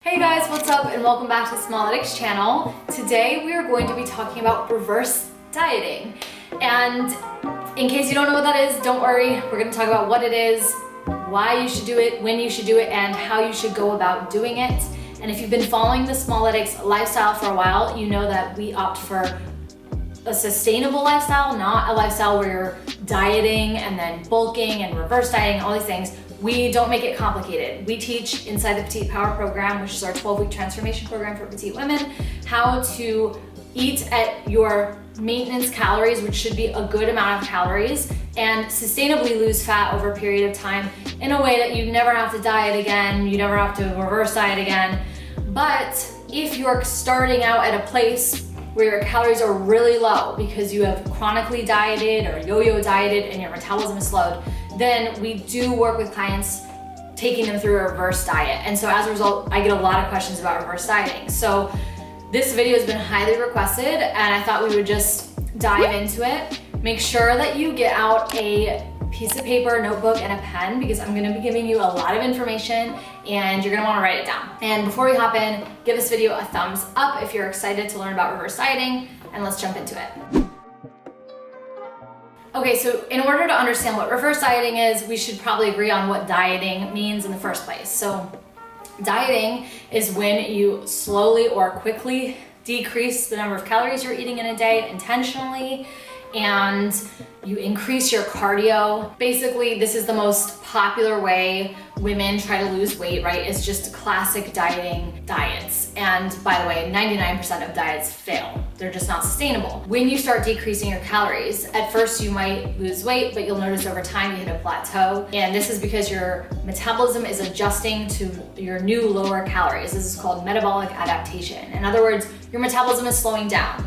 Hey guys, what's up and welcome back to the Smalletics channel. Today we are going to be talking about reverse dieting. And in case you don't know what that is, don't worry. We're going to talk about what it is, why you should do it, when you should do it, and how you should go about doing it. And if you've been following the Smalletics lifestyle for a while, you know that we opt for a sustainable lifestyle, not a lifestyle where you're dieting and then bulking and reverse dieting, all these things. We don't make it complicated. We teach inside the Petite Power program, which is our 12-week transformation program for petite women, how to eat at your maintenance calories, which should be a good amount of calories, and sustainably lose fat over a period of time in a way that you never have to diet again, you never have to reverse diet again. But if you're starting out at a place where your calories are really low because you have chronically dieted or yo-yo dieted and your metabolism is slowed, then we do work with clients taking them through a reverse diet. And so as a result, I get a lot of questions about reverse dieting. So this video has been highly requested and I thought we would just dive into it. Make sure that you get out a piece of paper, notebook, and a pen because I'm gonna be giving you a lot of information and you're gonna wanna write it down. And before we hop in, give this video a thumbs up if you're excited to learn about reverse dieting, and let's jump into it. Okay, so in order to understand what reverse dieting is, we should probably agree on what dieting means in the first place. So dieting is when you slowly or quickly decrease the number of calories you're eating in a day intentionally, and you increase your cardio. Basically, this is the most popular way women try to lose weight, right? It's just classic dieting diets. And by the way, 99% of diets fail. They're just not sustainable. When you start decreasing your calories, at first you might lose weight, but you'll notice over time you hit a plateau. And this is because your metabolism is adjusting to your new lower calories. This is called metabolic adaptation. In other words, your metabolism is slowing down.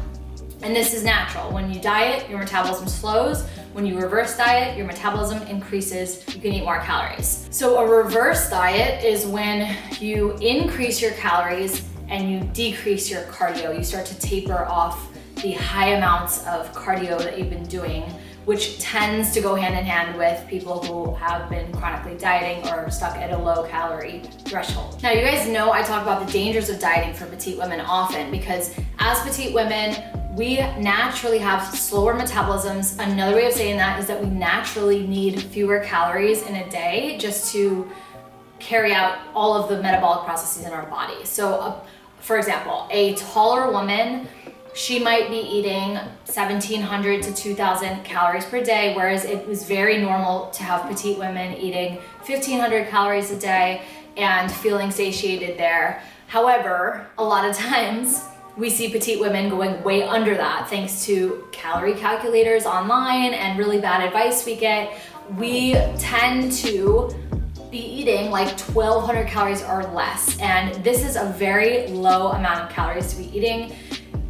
And this is natural. When you diet, your metabolism slows. When you reverse diet, your metabolism increases. You can eat more calories. So a reverse diet is when you increase your calories and you decrease your cardio. You start to taper off the high amounts of cardio that you've been doing, which tends to go hand in hand with people who have been chronically dieting or stuck at a low calorie threshold. Now, you guys know I talk about the dangers of dieting for petite women often because as petite women, we naturally have slower metabolisms. Another way of saying that is that we naturally need fewer calories in a day just to carry out all of the metabolic processes in our body. So for example, a taller woman, she might be eating 1,700 to 2,000 calories per day, whereas it was very normal to have petite women eating 1,500 calories a day and feeling satiated there. However, a lot of times we see petite women going way under that thanks to calorie calculators online and really bad advice we get. We tend to be eating like 1,200 calories or less, and this is a very low amount of calories to be eating.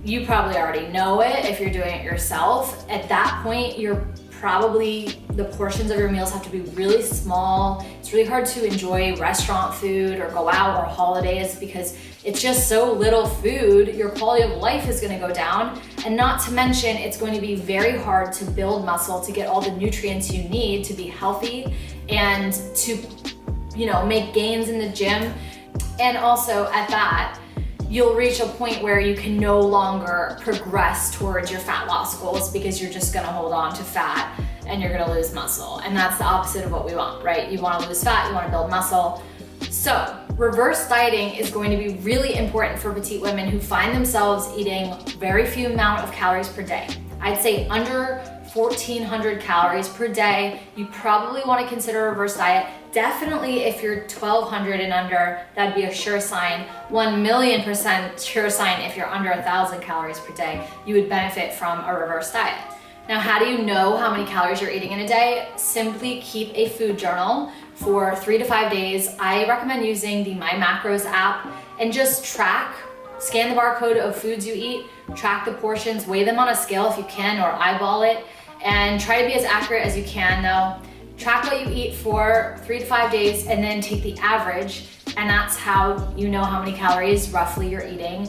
You probably already know it if you're doing it yourself. At that point, the portions of your meals have to be really small. It's really hard to enjoy restaurant food or go out or holidays because it's just so little food. Your quality of life is gonna go down. And not to mention, it's going to be very hard to build muscle, to get all the nutrients you need to be healthy and to, make gains in the gym. And also at that, you'll reach a point where you can no longer progress towards your fat loss goals because you're just gonna hold on to fat and you're gonna lose muscle. And that's the opposite of what we want, right? You wanna lose fat, you wanna build muscle. So reverse dieting is going to be really important for petite women who find themselves eating very few amount of calories per day. I'd say under 1,400 calories per day. You probably wanna consider a reverse diet. Definitely if you're 1,200 and under, that'd be a sure sign. 1,000,000% sure sign if you're under 1,000 calories per day, you would benefit from a reverse diet. Now, how do you know how many calories you're eating in a day? Simply keep a food journal for 3 to 5 days. I recommend using the My Macros app and just scan the barcode of foods you eat, track the portions, weigh them on a scale if you can or eyeball it, and try to be as accurate as you can though. Track what you eat for 3 to 5 days and then take the average, and that's how you know how many calories roughly you're eating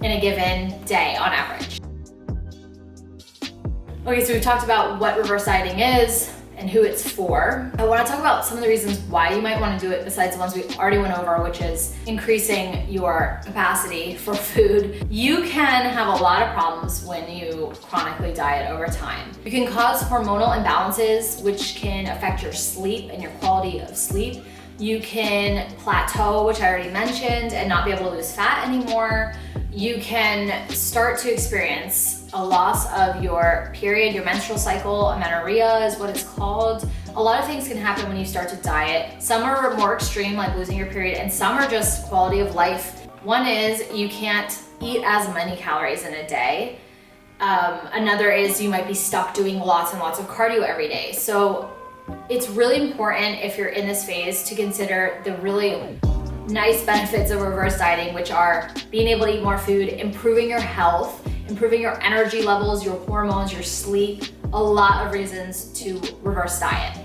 in a given day on average. Okay, so we've talked about what reverse dieting is and who it's for. I want to talk about some of the reasons why you might want to do it besides the ones we already went over, which is increasing your capacity for food. You can have a lot of problems when you chronically diet over time. You can cause hormonal imbalances, which can affect your sleep and your quality of sleep. You can plateau, which I already mentioned, and not be able to lose fat anymore. You can start to experience a loss of your period, your menstrual cycle. Amenorrhea is what it's called. A lot of things can happen when you start to diet. Some are more extreme, like losing your period, and some are just quality of life. One is you can't eat as many calories in a day. Another is you might be stuck doing lots and lots of cardio every day. So it's really important if you're in this phase to consider the really nice benefits of reverse dieting, which are being able to eat more food, improving your health, improving your energy levels, your hormones, your sleep, a lot of reasons to reverse diet.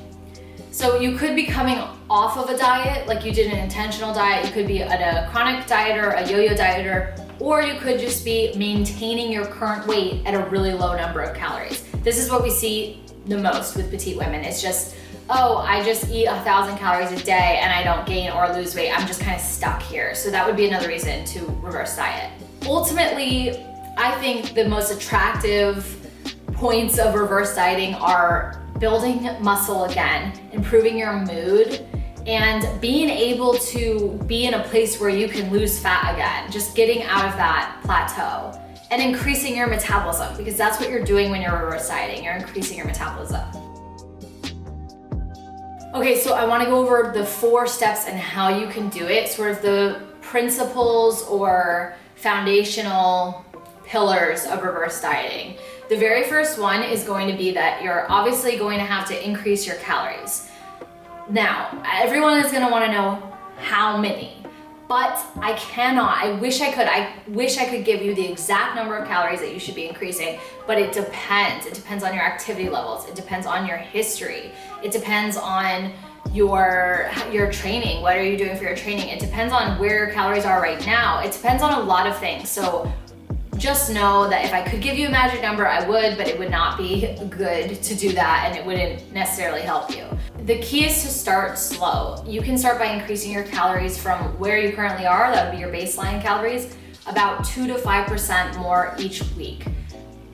So you could be coming off of a diet, like you did an intentional diet. You could be a chronic dieter, a yo-yo dieter, or you could just be maintaining your current weight at a really low number of calories. This is what we see the most with petite women. It's just, oh, I just eat 1,000 calories a day and I don't gain or lose weight. I'm just kind of stuck here. So that would be another reason to reverse diet. Ultimately, I think the most attractive points of reverse dieting are building muscle again, improving your mood, and being able to be in a place where you can lose fat again, just getting out of that plateau, and increasing your metabolism, because that's what you're doing when you're reverse dieting. You're increasing your metabolism. Okay, so I want to go over the 4 steps and how you can do it, sort of the principles or foundational pillars of reverse dieting. The very first one is going to be that you're obviously going to have to increase your calories. Now, everyone is going to want to know how many, but I cannot. I wish I could give you the exact number of calories that you should be increasing, but it depends. It depends on your activity levels. It depends on your history. It depends on your training. What are you doing for your training? It depends on where your calories are right now. It depends on a lot of things. So just know that if I could give you a magic number, I would, but it would not be good to do that and it wouldn't necessarily help you. The key is to start slow. You can start by increasing your calories from where you currently are, that would be your baseline calories, about 2 to 5% more each week.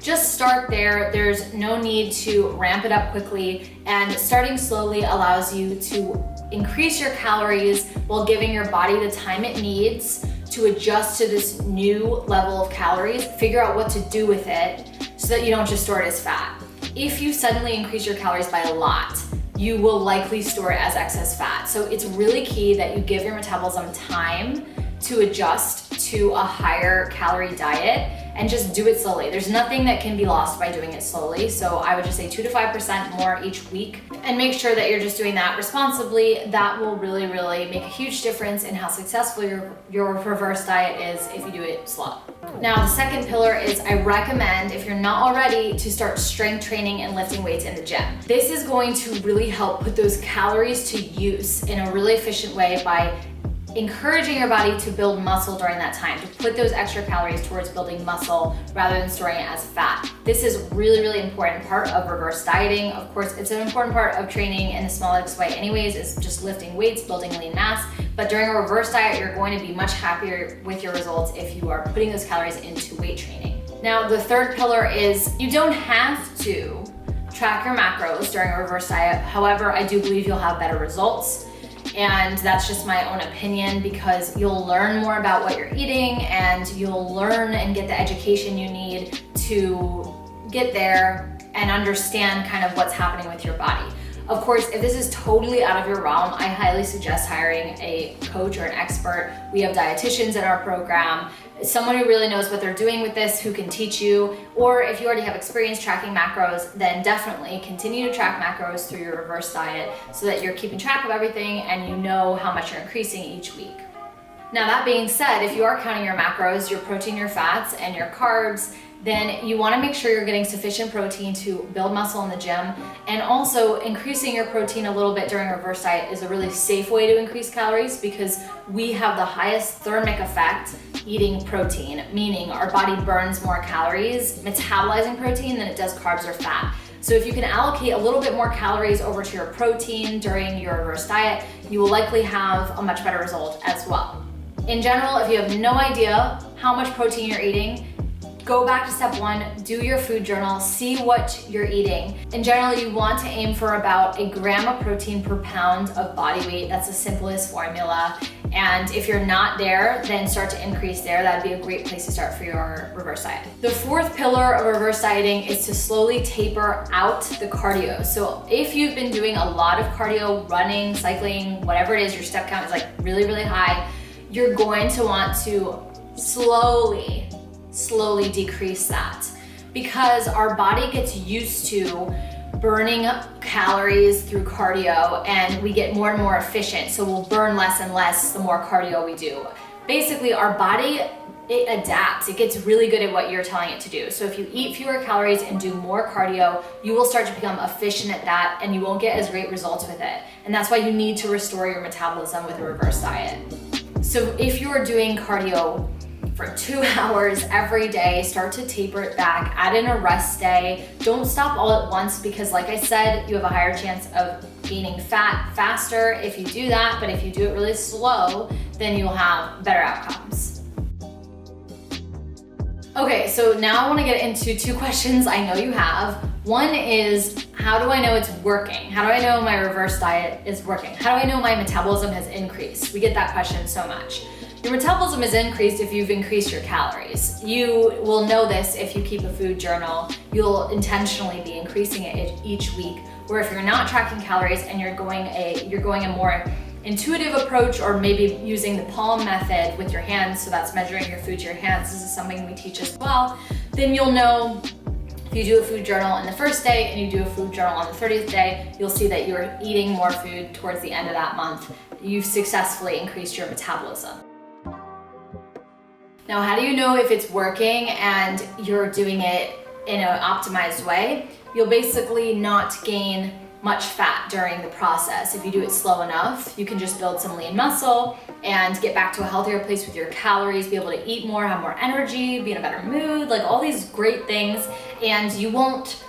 Just start there. There's no need to ramp it up quickly, and starting slowly allows you to increase your calories while giving your body the time it needs to adjust to this new level of calories, figure out what to do with it so that you don't just store it as fat. If you suddenly increase your calories by a lot, you will likely store it as excess fat. So it's really key that you give your metabolism time to adjust to a higher calorie diet and just do it slowly. There's nothing that can be lost by doing it slowly. So I would just say 2 to 5% more each week, and make sure that you're just doing that responsibly. That will really, really make a huge difference in how successful your reverse diet is if you do it slow. Now, the second pillar is I recommend, if you're not already, to start strength training and lifting weights in the gym. This is going to really help put those calories to use in a really efficient way by encouraging your body to build muscle during that time, to put those extra calories towards building muscle rather than storing it as fat. This is really, really important part of reverse dieting. Of course, it's an important part of training in the Smalletics way anyways, is just lifting weights, building lean mass. But during a reverse diet, you're going to be much happier with your results if you are putting those calories into weight training. Now, the third pillar is you don't have to track your macros during a reverse diet. However, I do believe you'll have better results. And that's just my own opinion, because you'll learn more about what you're eating and you'll learn and get the education you need to get there and understand kind of what's happening with your body. Of course, if this is totally out of your realm, I highly suggest hiring a coach or an expert. We have dietitians in our program, someone who really knows what they're doing with this, who can teach you. Or if you already have experience tracking macros, then definitely continue to track macros through your reverse diet so that you're keeping track of everything and you know how much you're increasing each week. Now, that being said, if you are counting your macros, your protein, your fats, and your carbs, then you want to make sure you're getting sufficient protein to build muscle in the gym. And also, increasing your protein a little bit during a reverse diet is a really safe way to increase calories, because we have the highest thermic effect eating protein, meaning our body burns more calories metabolizing protein than it does carbs or fat. So if you can allocate a little bit more calories over to your protein during your reverse diet, you will likely have a much better result as well. In general, if you have no idea how much protein you're eating, go back to step one, do your food journal, see what you're eating. In general, you want to aim for about 1 gram of protein per pound of body weight. That's the simplest formula. And if you're not there, then start to increase there. That'd be a great place to start for your reverse diet. The fourth pillar of reverse dieting is to slowly taper out the cardio. So if you've been doing a lot of cardio, running, cycling, whatever it is, your step count is like really, really high, you're going to want to slowly decrease that, because our body gets used to burning calories through cardio and we get more and more efficient. So we'll burn less and less the more cardio we do. Basically, our body, it adapts. It gets really good at what you're telling it to do. So if you eat fewer calories and do more cardio, you will start to become efficient at that and you won't get as great results with it. And that's why you need to restore your metabolism with a reverse diet. So if you're doing cardio for 2 hours every day, start to taper it back, add in a rest day. Don't stop all at once, because like I said, you have a higher chance of gaining fat faster if you do that, but if you do it really slow, then you'll have better outcomes. Okay, so now I wanna get into 2 questions I know you have. One is, how do I know it's working? How do I know my reverse diet is working? How do I know my metabolism has increased? We get that question so much. Your metabolism is increased if you've increased your calories. You will know this if you keep a food journal. You'll intentionally be increasing it each week. Where if you're not tracking calories and you're going a more intuitive approach, or maybe using the palm method with your hands, so that's measuring your food to your hands. This is something we teach as well. Then you'll know, if you do a food journal on the first day and you do a food journal on the 30th day, you'll see that you're eating more food towards the end of that month. You've successfully increased your metabolism. Now, how do you know if it's working and you're doing it in an optimized way? You'll basically not gain much fat during the process. If you do it slow enough, you can just build some lean muscle and get back to a healthier place with your calories, be able to eat more, have more energy, be in a better mood, like all these great things, and you won't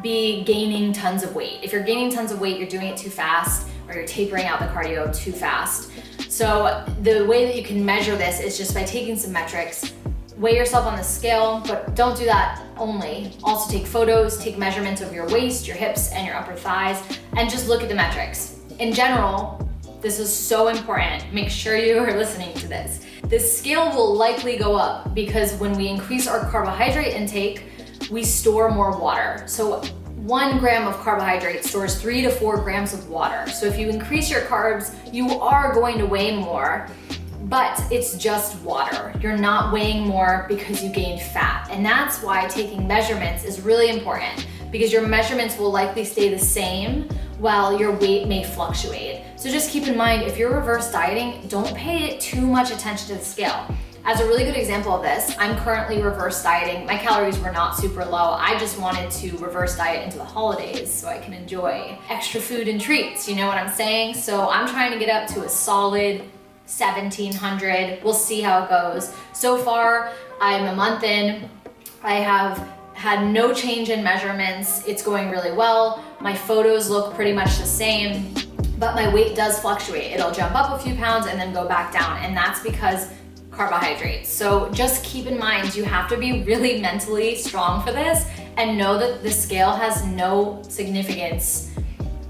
be gaining tons of weight. If you're gaining tons of weight, you're doing it too fast, or you're tapering out the cardio too fast. So the way that you can measure this is just by taking some metrics, weigh yourself on the scale, but don't do that only. Also take photos, take measurements of your waist, your hips, and your upper thighs, and just look at the metrics. In general, this is so important. Make sure you are listening to this. The scale will likely go up because when we increase our carbohydrate intake, we store more water. So 1 gram of carbohydrate stores 3 to 4 grams of water. So if you increase your carbs, you are going to weigh more, but it's just water. You're not weighing more because you gained fat. And that's why taking measurements is really important, because your measurements will likely stay the same while your weight may fluctuate. So just keep in mind, if you're reverse dieting, don't pay too much attention to the scale. As a really good example of this, I'm currently reverse dieting. My calories were not super low. I just wanted to reverse diet into the holidays so I can enjoy extra food and treats, you know what I'm saying? So I'm trying to get up to a solid 1,700. We'll see how it goes. So far, I'm a month in. I have had no change in measurements. It's going really well. My photos look pretty much the same, but my weight does fluctuate. It'll jump up a few pounds and then go back down, and that's because carbohydrates. So just keep in mind, you have to be really mentally strong for this and know that the scale has no significance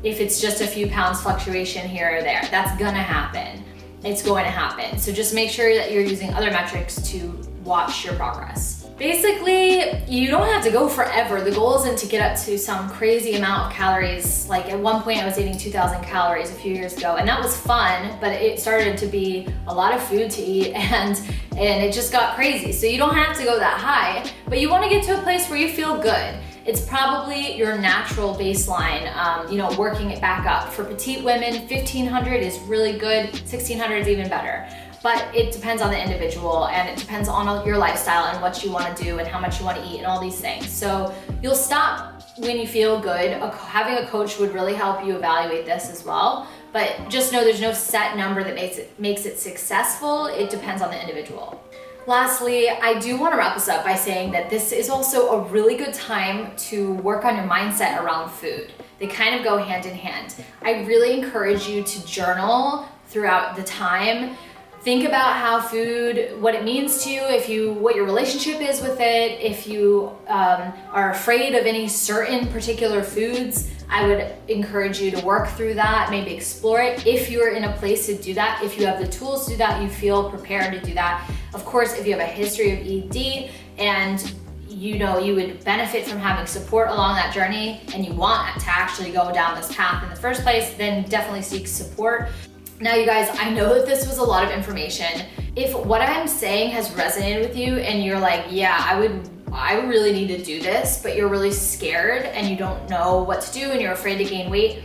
if it's just a few pounds fluctuation here or there. That's gonna happen. It's going to happen. So just make sure that you're using other metrics to watch your progress. Basically, you don't have to go forever. The goal isn't to get up to some crazy amount of calories. Like at one point I was eating 2,000 calories a few years ago, and that was fun, but it started to be a lot of food to eat and it just got crazy. So you don't have to go that high, but you want to get to a place where you feel good. It's probably your natural baseline, working it back up. For petite women, 1,500 is really good, 1,600 is even better. But it depends on the individual, and it depends on your lifestyle and what you want to do and how much you want to eat and all these things. So you'll stop when you feel good. Having a coach would really help you evaluate this as well. But just know there's no set number that makes it successful. It depends on the individual. Lastly, I do want to wrap this up by saying that this is also a really good time to work on your mindset around food. They kind of go hand in hand. I really encourage you to journal throughout the time. Think about how food, what it means to you, what your relationship is with it. If you are afraid of any certain particular foods, I would encourage you to work through that, maybe explore it. If you're in a place to do that, if you have the tools to do that, you feel prepared to do that. Of course, if you have a history of ED and you know you would benefit from having support along that journey and you want to actually go down this path in the first place, then definitely seek support. Now you guys, I know that this was a lot of information. If what I'm saying has resonated with you and you're like, yeah, I really need to do this, but you're really scared and you don't know what to do and you're afraid to gain weight,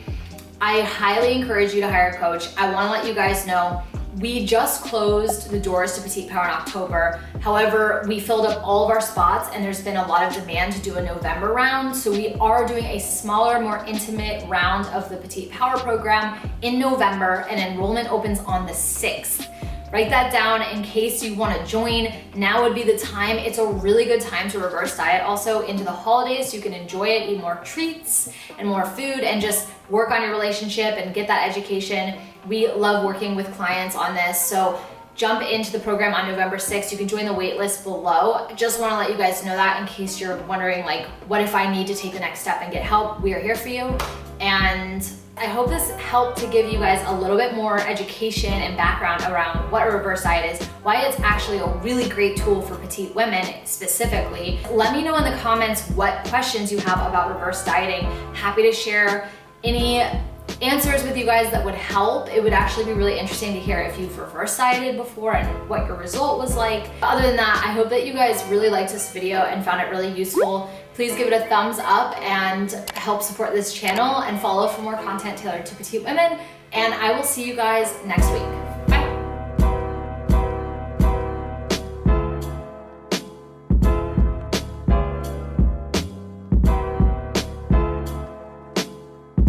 I highly encourage you to hire a coach. I wanna let you guys know, we just closed the doors to Petite Power in October. However, we filled up all of our spots and there's been a lot of demand to do a November round. So we are doing a smaller, more intimate round of the Petite Power program in November, and enrollment opens on the 6th. Write that down in case you want to join. Now would be the time. It's a really good time to reverse diet also into the holidays. So you can enjoy it, eat more treats and more food, and just work on your relationship and get that education. We love working with clients on this. So jump into the program on November 6th. You can join the wait list below. Just want to let you guys know that in case you're wondering, like, what if I need to take the next step and get help? We are here for you. And I hope this helped to give you guys a little bit more education and background around what a reverse diet is, why it's actually a really great tool for petite women specifically. Let me know in the comments what questions you have about reverse dieting. Happy to share any answers with you guys that would help. It would actually be really interesting to hear if you've reverse dieted before and what your result was like. Other than that, I hope that you guys really liked this video and found it really useful. Please give it a thumbs up and help support this channel and follow for more content tailored to petite women. And I will see you guys next week.